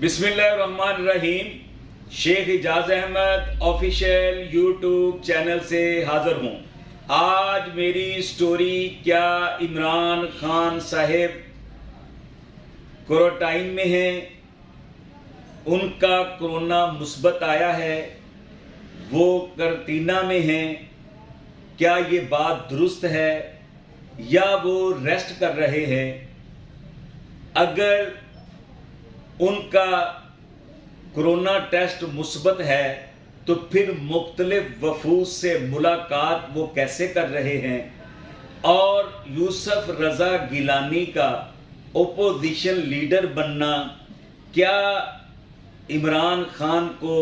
बिस्मिल्लाहिर्रहमानिर्रहीम। Sheikh Ijaz Ahmad official YouTube channel से हाज़िर हूँ। आज मेरी स्टोरी क्या इमरान खान साहिब क्वारंटाइन में हैं, उनका कोरोना मुस्बत आया है, वो क्वारंटीना में हैं, क्या ये बात दुरुस्त है या वो रेस्ट कर रहे हैं? अगर उनका कोरोना टेस्ट मुस्बत है तो फिर मुख्तलिफ वफूद से मुलाकात वो कैसे कर रहे हैं? और यूसुफ रज़ा गिलानी का ओपोजिशन लीडर बनना क्या इमरान खान को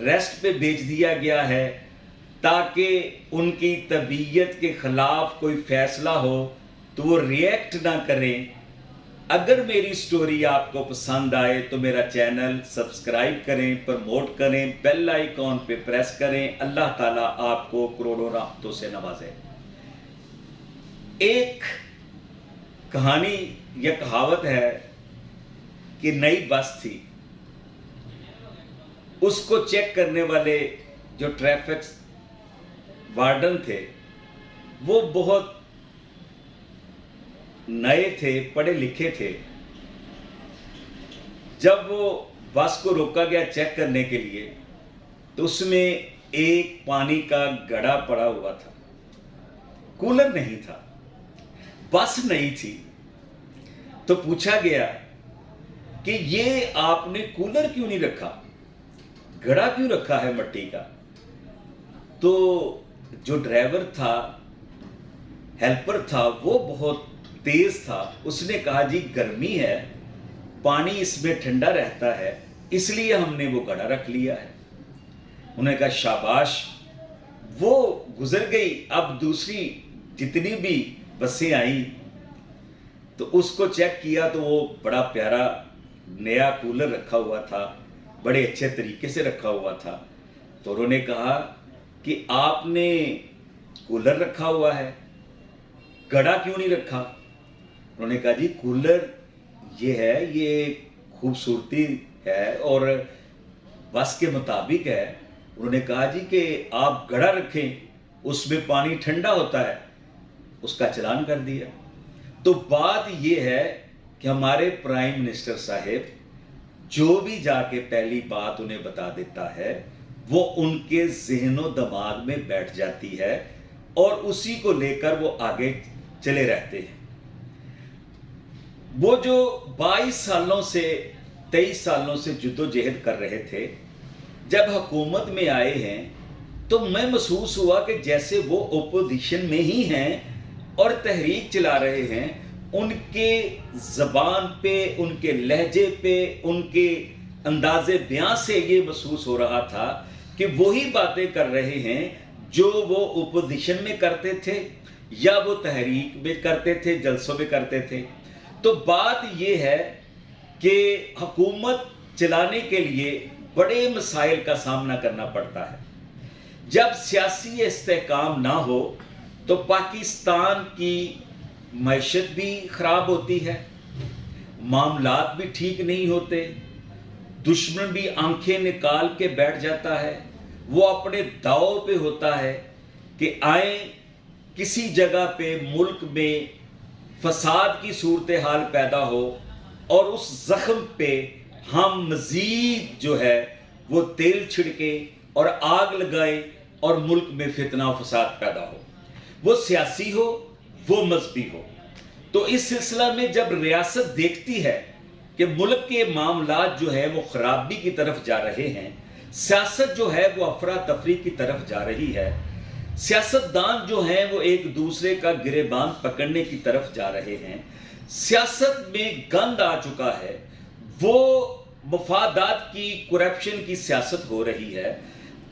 रेस्ट पे भेज दिया गया है ताकि उनकी तबीयत के ख़िलाफ़ कोई फ़ैसला हो तो वो रिएक्ट ना करें? अगर मेरी स्टोरी आपको पसंद आए तो मेरा चैनल सब्सक्राइब करें, प्रमोट करें, बेल आइकॉन पे प्रेस करें। अल्लाह ताला आपको करोड़ों रहमतों से नवाजे। एक कहानी या कहावत है कि नई बस थी, उसको चेक करने वाले जो ट्रैफिक वार्डन थे वो बहुत नए थे, पढ़े लिखे थे। जब वो बस को रोका गया चेक करने के लिए तो उसमें एक पानी का घड़ा पड़ा हुआ था, कूलर नहीं था, बस नहीं थी। तो पूछा गया कि ये आपने कूलर क्यों नहीं रखा, घड़ा क्यों रखा है मिट्टी का? तो जो ड्राइवर था, हेल्पर था, वो बहुत तेज था। उसने कहा जी गर्मी है, पानी इसमें ठंडा रहता है, इसलिए हमने वो घड़ा रख लिया है। उन्होंने कहा शाबाश। वो गुजर गई। अब दूसरी जितनी भी बसें आई तो उसको चेक किया तो वो बड़ा प्यारा नया कूलर रखा हुआ था, बड़े अच्छे तरीके से रखा हुआ था। तो उन्होंने कहा कि आपने कूलर रखा हुआ है, घड़ा क्यों नहीं रखा? उन्होंने कहा जी कूलर ये है, ये खूबसूरती है और बस के मुताबिक है। उन्होंने कहा जी कि आप घड़ा रखें, उसमें पानी ठंडा होता है। उसका चलान कर दिया। तो बात ये है कि हमारे प्राइम मिनिस्टर साहिब जो भी जाके पहली बात उन्हें बता देता है वो उनके ज़हनो दिमाग में बैठ जाती है और उसी को लेकर वो आगे चले रहते हैं। वो जो 22 सालों से 23 सालों से जद्दोजहद कर रहे थे, जब हुकूमत में आए हैं तो मैं महसूस हुआ कि जैसे वो ओपोजिशन में ही हैं और तहरीक चला रहे हैं। उनके ज़बान पे, उनके लहजे पे, उनके अंदाज़े बयां से ये महसूस हो रहा था कि वही बातें कर रहे हैं जो वो ओपोजिशन में करते थे या वो तहरीक में करते थे, जलसों में करते थे। तो बात यह है कि हुकूमत चलाने के लिए बड़े मसाइल का सामना करना पड़ता है। जब सियासी इस्तेहकाम ना हो तो पाकिस्तान की मैशत भी ख़राब होती है, मामलात भी ठीक नहीं होते, दुश्मन भी आंखें निकाल के बैठ जाता है। वो अपने दाव पे होता है कि आए किसी जगह पे मुल्क में फसाद की सूरत हाल पैदा हो और उस ज़ख्म पे हम मज़ीद जो है वो तेल छिड़के और आग लगाए और मुल्क में फितना फसाद पैदा हो, वो सियासी हो, वो मजहबी हो। तो इस सिलसिला में जब रियासत देखती है कि मुल्क के मामलात जो है वो ख़राबी की तरफ जा रहे हैं, सियासत जो है वो अफरा तफरी की तरफ जा रही है, सियासतदान जो हैं वो एक दूसरे का गिरेबान पकड़ने की तरफ जा रहे हैं, सियासत में गंद आ चुका है, वो मफादात की, करप्शन की सियासत हो रही है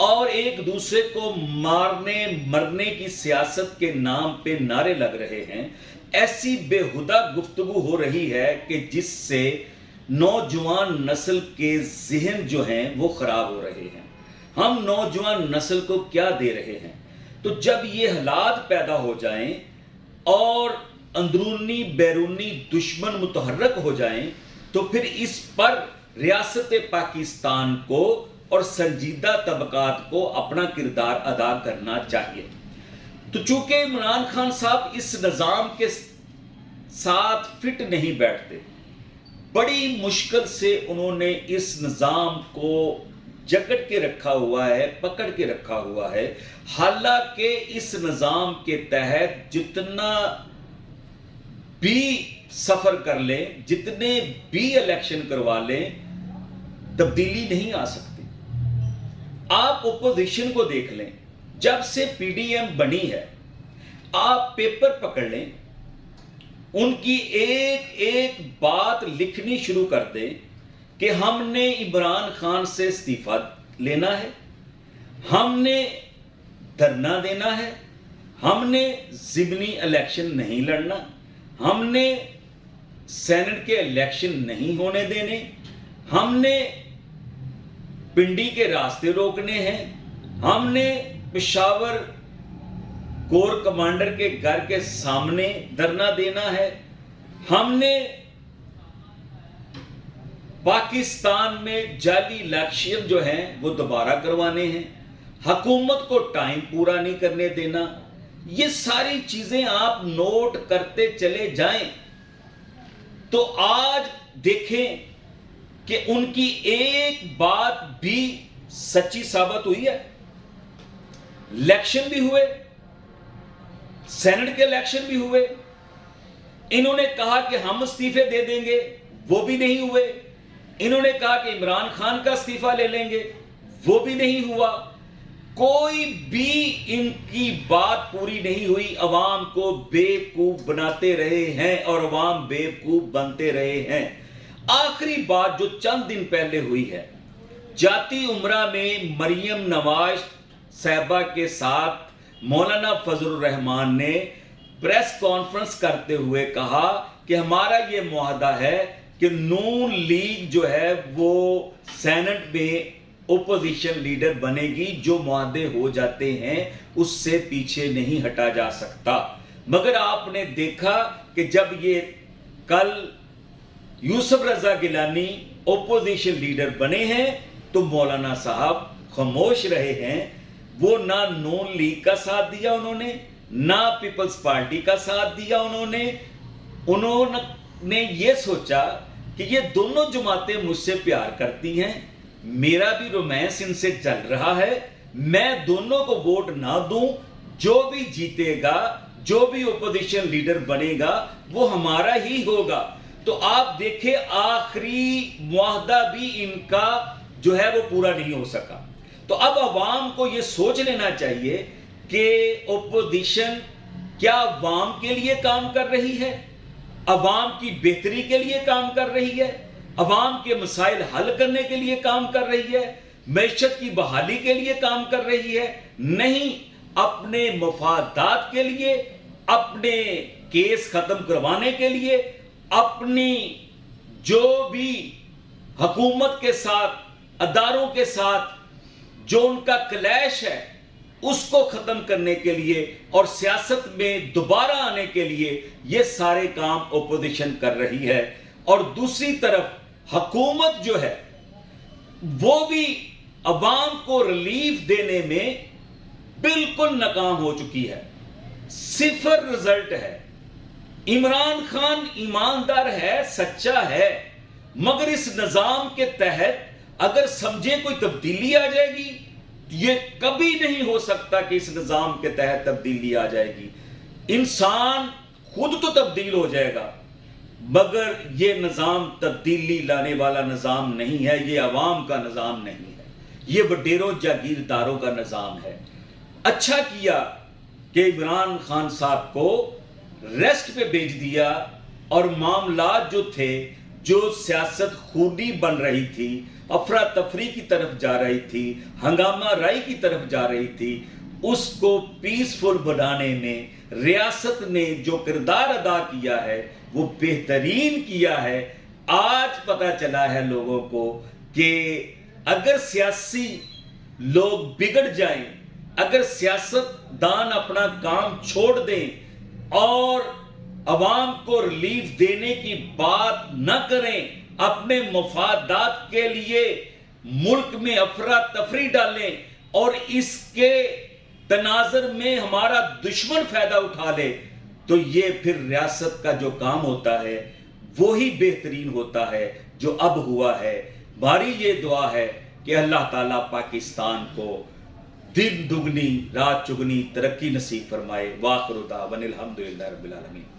और एक दूसरे को मारने मरने की सियासत के नाम पे नारे लग रहे हैं। ऐसी बेहुदा गुफ्तगू हो रही है कि जिससे नौजवान नस्ल के जहन जो हैं वो ख़राब हो रहे हैं। हम नौजवान नस्ल को क्या दे रहे हैं? तो जब ये हालात पैदा हो जाएं और अंदरूनी बैरूनी दुश्मन मुतहर्रक हो जाएं तो फिर इस पर रियासत पाकिस्तान को और संजीदा तबकात को अपना किरदार अदा करना चाहिए। तो चूंकि इमरान खान साहब इस निज़ाम के साथ फिट नहीं बैठते, बड़ी मुश्किल से उन्होंने इस निज़ाम को जकड़ के रखा हुआ है, पकड़ के रखा हुआ है। हालांकि इस निज़ाम के तहत जितना भी सफ़र कर लें, जितने भी इलेक्शन करवा लें, तब्दीली नहीं आ सकती। आप ओपोजिशन को देख लें, जब से पीडीएम बनी है, आप पेपर पकड़ लें, उनकी एक एक बात लिखनी शुरू कर दें कि हमने इमरान खान से इस्तीफा लेना है, हमने धरना देना है, हमने ज़िमनी इलेक्शन नहीं लड़ना, हमने सेनेट के इलेक्शन नहीं होने देने, हमने पिंडी के रास्ते रोकने हैं, हमने पेशावर कोर कमांडर के घर के सामने धरना देना है, हमने पाकिस्तान में जाली इलेक्शन जो हैं वो दोबारा करवाने हैं, हुकूमत को टाइम पूरा नहीं करने देना। ये सारी चीजें आप नोट करते चले जाएं तो आज देखें कि उनकी एक बात भी सच्ची साबित हुई है। इलेक्शन भी हुए, सेनेट के इलेक्शन भी हुए, इन्होंने कहा कि हम इस्तीफे दे देंगे, वो भी नहीं हुए। इन्होंने कहा कि इमरान खान का इस्तीफा ले लेंगे, वो भी नहीं हुआ। कोई भी इनकी बात पूरी नहीं हुई। अवाम को बेवकूफ बनाते रहे हैं और अवाम बेवकूफ बनते रहे हैं। आखिरी बात जो चंद दिन पहले हुई है, जाती उम्रा में मरियम नवाज साहबा के साथ मौलाना फजलुर रहमान ने प्रेस कॉन्फ्रेंस करते हुए कहा कि हमारा ये मुआहदा है कि नून लीग जो है वो सेनेट में ओपोजिशन लीडर बनेगी। जो मुआहदे हो जाते हैं उससे पीछे नहीं हटा जा सकता। मगर आपने देखा कि जब ये कल यूसुफ रजा गिलानी ओपोजिशन लीडर बने हैं तो मौलाना साहब खामोश रहे हैं। वो ना नून लीग का साथ दिया उन्होंने, ना पीपल्स पार्टी का साथ दिया उन्होंने ये सोचा कि ये दोनों जमातें मुझसे प्यार करती हैं, मेरा भी रोमांस इनसे चल रहा है, मैं दोनों को वोट ना दूं, जो भी जीतेगा, जो भी ओपोजिशन लीडर बनेगा वो हमारा ही होगा। तो आप देखें आखिरी मुआहदा भी इनका जो है वो पूरा नहीं हो सका। तो अब अवाम को ये सोच लेना चाहिए कि ओपोजिशन क्या अवाम के लिए काम कर रही है, अवाम की बेहतरी के लिए काम कर रही है, अवाम के मसाइल हल करने के लिए काम कर रही है, मैशत की बहाली के लिए काम कर रही है, नहीं अपने मफादात के लिए, अपने केस खत्म करवाने के लिए, अपनी जो भी हुकूमत के साथ, अदारों के साथ जो उनका क्लैश है उसको खत्म करने के लिए और सियासत में दोबारा आने के लिए ये सारे काम ओपोजिशन कर रही है। और दूसरी तरफ हुकूमत जो है वो भी अवाम को रिलीफ देने में बिल्कुल नाकाम हो चुकी है। सिफर रिजल्ट है। इमरान खान ईमानदार है, सच्चा है, मगर इस निजाम के तहत अगर समझे कोई तब्दीली आ जाएगी, ये कभी नहीं हो सकता कि इस निजाम के तहत तब्दीली आ जाएगी। इंसान खुद तो तब्दील हो जाएगा, मगर ये निजाम तब्दीली लाने वाला निजाम नहीं है, ये अवाम का निजाम नहीं है, ये वडेरों जागीरदारों का निजाम है। अच्छा किया कि इमरान खान साहब को रेस्ट पे भेज दिया और मामलात जो थे, जो सियासत खूनी बन रही थी, अफरा तफरी की तरफ जा रही थी, हंगामा राई की तरफ जा रही थी, उसको पीसफुल बनाने में रियासत ने जो किरदार अदा किया है वो बेहतरीन किया है। आज पता चला है लोगों को कि अगर सियासी लोग बिगड़ जाएं, अगर सियासतदान अपना काम छोड़ दें और अवाम को रिलीफ देने की बात न करें اپنے مفادات کے لیے ملک میں افراتفری ڈالیں اور اس کے تناظر میں ہمارا دشمن فائدہ اٹھا لے، تو یہ پھر ریاست کا جو کام ہوتا ہے وہی بہترین ہوتا ہے جو اب ہوا ہے۔ ہماری یہ دعا ہے کہ اللہ تعالیٰ پاکستان کو دن دگنی رات چگنی ترقی نصیب فرمائے۔ وآخر دعوانا الحمدللہ رب العالمین۔